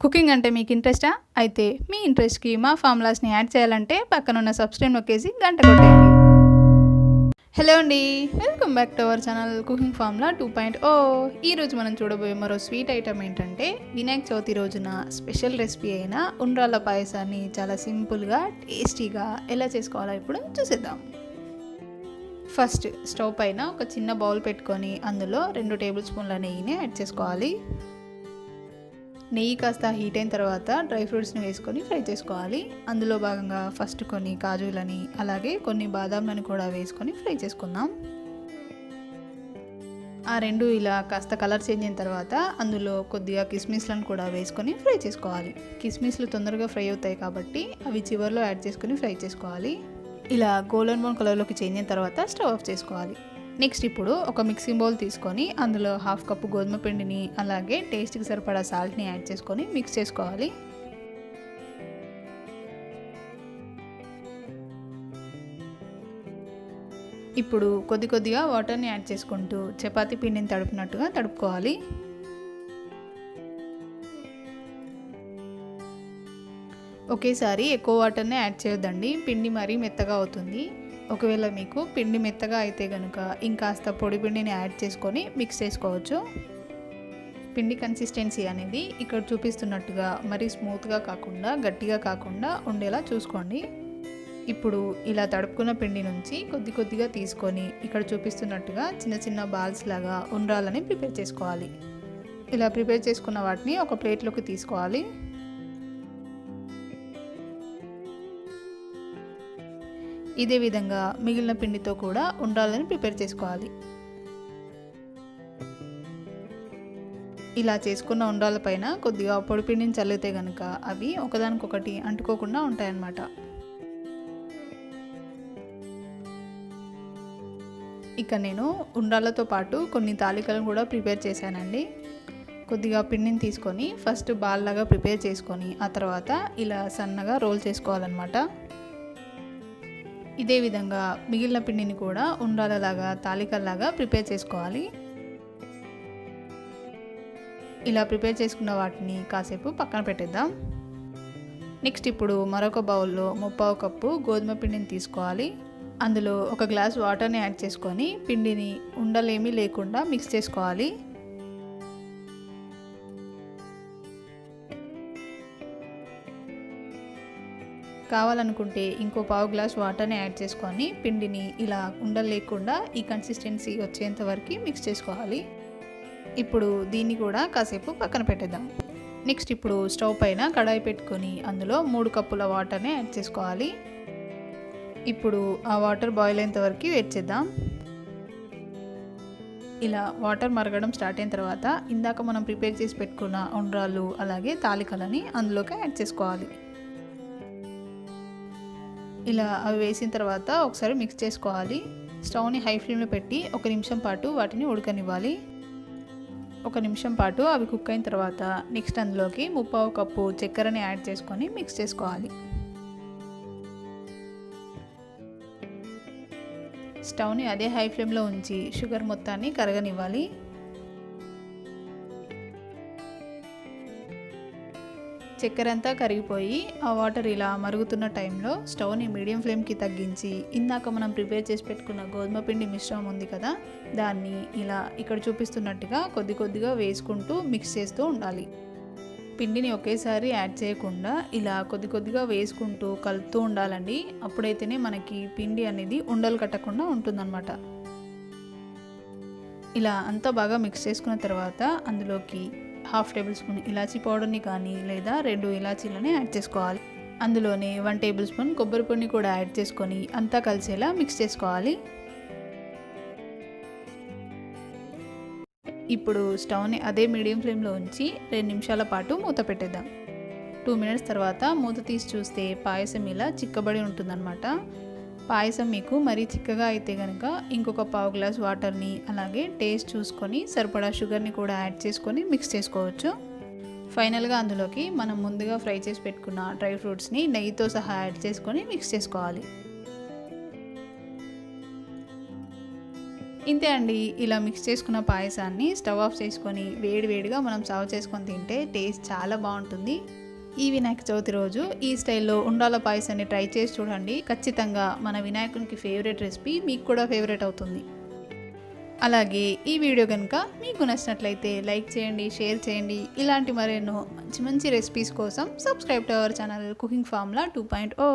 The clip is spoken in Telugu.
కుకింగ్ అంటే మీకు ఇంట్రెస్టా? అయితే మీ ఇంట్రెస్ట్‌కి మా ఫార్ములాస్‌ని యాడ్ చేయాలంటే పక్కనున్న సబ్స్క్రైబ్ నొక్కేసి గంట కొట్టేయండి. హలో అండి, welcome back to our channel cooking formula 2.0. ఈరోజు మనం చూడబోయే మరో స్వీట్ ఐటమ్ ఏంటంటే వినాయక చవితి రోజున స్పెషల్ రెసిపీ అయిన ఉండ్రాళ్ళ పాయసాన్ని చాలా సింపుల్గా టేస్టీగా ఎలా చేసుకోవాలో ఇప్పుడు చూసేద్దాం. ఫస్ట్ స్టవ్ పైన ఒక చిన్న బౌల్ పెట్టుకొని అందులో 2 టేబుల్ స్పూన్ల నెయ్యిని యాడ్ చేసుకోవాలి. నెయ్యి కాస్త హీట్ అయిన తర్వాత డ్రై ఫ్రూట్స్ని వేసుకొని ఫ్రై చేసుకోవాలి. అందులో భాగంగా ఫస్ట్ కొన్ని కాజులని అలాగే కొన్ని బాదాంలను కూడా వేసుకొని ఫ్రై చేసుకుందాం. ఆ రెండు ఇలా కాస్త కలర్ చేంజ్ అయిన తర్వాత అందులో కొద్దిగా కిస్మిస్లను కూడా వేసుకొని ఫ్రై చేసుకోవాలి. కిస్మిస్లు తొందరగా ఫ్రై అవుతాయి కాబట్టి అవి చివరిలో యాడ్ చేసుకొని ఫ్రై చేసుకోవాలి. ఇలా గోల్డెన్ బ్రౌన్ కలర్లోకి చేంజ్ అయిన తర్వాత స్టవ్ ఆఫ్ చేసుకోవాలి. నెక్స్ట్ ఇప్పుడు ఒక మిక్సింగ్ బౌల్ తీసుకొని అందులో 1/2 కప్పు గోధుమ పిండిని అలాగే టేస్ట్కి సరిపడా సాల్ట్ని యాడ్ చేసుకొని మిక్స్ చేసుకోవాలి. ఇప్పుడు కొద్దిగా వాటర్ని యాడ్ చేసుకుంటూ చపాతీ పిండిని తడుపునట్టుగా తడుపుకోవాలి. ఒకేసారి ఎక్కువ వాటర్నే యాడ్ చేయొద్దండి, పిండి మరీ మెత్తగా అవుతుంది. ఒకవేళ మీకు పిండి మెత్తగా అయితే కనుక ఇంకాస్త పొడి పిండిని యాడ్ చేసుకొని మిక్స్ చేసుకోవచ్చు. పిండి కన్సిస్టెన్సీ అనేది ఇక్కడ చూపిస్తున్నట్టుగా మరీ స్మూత్గా కాకుండా గట్టిగా కాకుండా ఉండేలా చూసుకోండి. ఇప్పుడు ఇలా తడుపుకున్న పిండి నుంచి కొద్దిగా తీసుకొని ఇక్కడ చూపిస్తున్నట్టుగా చిన్న చిన్న బాల్స్ లాగా ఉండ్రాలని ప్రిపేర్ చేసుకోవాలి. ఇలా ప్రిపేర్ చేసుకున్న వాటిని ఒక ప్లేట్లోకి తీసుకోవాలి. ఇదే విధంగా మిగిలిన పిండితో కూడా ఉండ్రాలని ప్రిపేర్ చేసుకోవాలి. ఇలా చేసుకున్న ఉండ్రాల పైన కొద్దిగా పొడి పిండిని చల్లితే కనుక అవి ఒకదానికొకటి అంటుకోకుండా ఉంటాయన్నమాట. ఇక నేను ఉండ్రాలతో పాటు కొన్ని తాలికలను కూడా ప్రిపేర్ చేశానండి. కొద్దిగా పిండిని తీసుకొని ఫస్ట్ బాల్ లాగా ప్రిపేర్ చేసుకొని ఆ తర్వాత ఇలా సన్నగా రోల్ చేసుకోవాలన్నమాట. ఇదే విధంగా మిగిలిన పిండిని కూడా ఉండ్రాలలాగా తాలికల్లాగా ప్రిపేర్ చేసుకోవాలి. ఇలా ప్రిపేర్ చేసుకున్న వాటిని కాసేపు పక్కన పెట్టేద్దాం. నెక్స్ట్ ఇప్పుడు మరొక బౌల్లో 3/4 కప్పు గోధుమ పిండిని తీసుకోవాలి. అందులో 1 గ్లాస్ వాటర్ని యాడ్ చేసుకొని పిండిని ఉండలేమీ లేకుండా మిక్స్ చేసుకోవాలి. కావాలనుకుంటే ఇంకో 1/4 గ్లాస్ వాటర్ని యాడ్ చేసుకొని పిండిని ఇలా ఉండలేకుండా ఈ కన్సిస్టెన్సీ వచ్చేంత వరకు మిక్స్ చేసుకోవాలి. ఇప్పుడు దీన్ని కూడా కాసేపు పక్కన పెట్టేద్దాం. నెక్స్ట్ ఇప్పుడు స్టవ్ పైన కడాయి పెట్టుకొని అందులో 3 కప్పుల వాటర్ని యాడ్ చేసుకోవాలి. ఇప్పుడు ఆ వాటర్ బాయిల్ అయ్యేంత వరకు వెయిట్ చేద్దాం. ఇలా వాటర్ మరగడం స్టార్ట్ అయిన తర్వాత ఇందాక మనం ప్రిపేర్ చేసి పెట్టుకున్న ఉండ్రాళ్ళు అలాగే తాలికలని అందులోకి యాడ్ చేసుకోవాలి. ఇలా అవి వేసిన తర్వాత ఒకసారి మిక్స్ చేసుకోవాలి. స్టవ్ని హై ఫ్లేమ్లో పెట్టి 1 నిమిషం పాటు వాటిని ఉడకనివ్వాలి. 1 నిమిషం పాటు అవి కుక్ అయిన తర్వాత నెక్స్ట్ అందులోకి 3/4 కప్పు చక్కెరని యాడ్ చేసుకొని మిక్స్ చేసుకోవాలి. స్టవ్ని అదే హై ఫ్లేమ్లో ఉంచి షుగర్ మొత్తాన్ని కరగనివ్వాలి. చక్కెర అంతా కరిగిపోయి ఆ వాటర్ ఇలా మరుగుతున్న టైంలో స్టవ్ని మీడియం ఫ్లేమ్కి తగ్గించి ఇందాక మనం ప్రిపేర్ చేసి పెట్టుకున్న గోధుమ పిండి మిశ్రమం ఉంది కదా, దాన్ని ఇలా ఇక్కడ చూపిస్తున్నట్టుగా కొద్దిగా వేసుకుంటూ మిక్స్ చేస్తూ ఉండాలి. పిండిని ఒకేసారి యాడ్ చేయకుండా ఇలా కొద్దిగా వేసుకుంటూ కలుపుతూ ఉండాలండి. అప్పుడైతేనే మనకి పిండి అనేది ఉండలు కట్టకుండా ఉంటుందన్నమాట. ఇలా అంతా బాగా మిక్స్ చేసుకున్న తర్వాత అందులోకి 1/2 టేబుల్ స్పూన్ ఇలాచీ పౌడర్ని కానీ లేదా 2 ఇలాచీలని యాడ్ చేసుకోవాలి. అందులోనే 1 టేబుల్ స్పూన్ కొబ్బరి పొడిని కూడా యాడ్ చేసుకొని అంతా కలిసేలా మిక్స్ చేసుకోవాలి. ఇప్పుడు స్టవ్ని అదే మీడియం ఫ్లేమ్లో ఉంచి 2 నిమిషాల పాటు మూత పెట్టేద్దాం. 2 మినిట్స్ తర్వాత మూత తీసి చూస్తే పాయసం ఇలా చిక్కబడి ఉంటుందన్నమాట. పాయసం మీకు మరీ చిక్కగా అయితే కనుక ఇంకొక 1/4 గ్లాస్ వాటర్ని అలాగే టేస్ట్ చూసుకొని సరిపడా షుగర్ని కూడా యాడ్ చేసుకొని మిక్స్ చేసుకోవచ్చు. ఫైనల్గా అందులోకి మనం ముందుగా ఫ్రై చేసి పెట్టుకున్న డ్రై ఫ్రూట్స్ని నెయ్యితో సహా యాడ్ చేసుకొని మిక్స్ చేసుకోవాలి. ఇంతే అండి. ఇలా మిక్స్ చేసుకున్న పాయసాన్ని స్టవ్ ఆఫ్ చేసుకొని వేడివేడిగా మనం సర్వ్ చేసుకొని తింటే టేస్ట్ చాలా బాగుంటుంది. ఈ వినాయక చవితి రోజు ఈ స్టైల్లో ఉండ్రాళ్ళ పాయసాన్ని ట్రై చేసి చూడండి. ఖచ్చితంగా మన వినాయకునికి ఫేవరెట్ రెసిపీ మీకు కూడా ఫేవరెట్ అవుతుంది. అలాగే ఈ వీడియో కనుక మీకు నచ్చినట్లయితే లైక్ చేయండి, షేర్ చేయండి. ఇలాంటి మరెన్నో మంచి మంచి రెసిపీస్ కోసం subscribe to our channel cooking formula 2.0.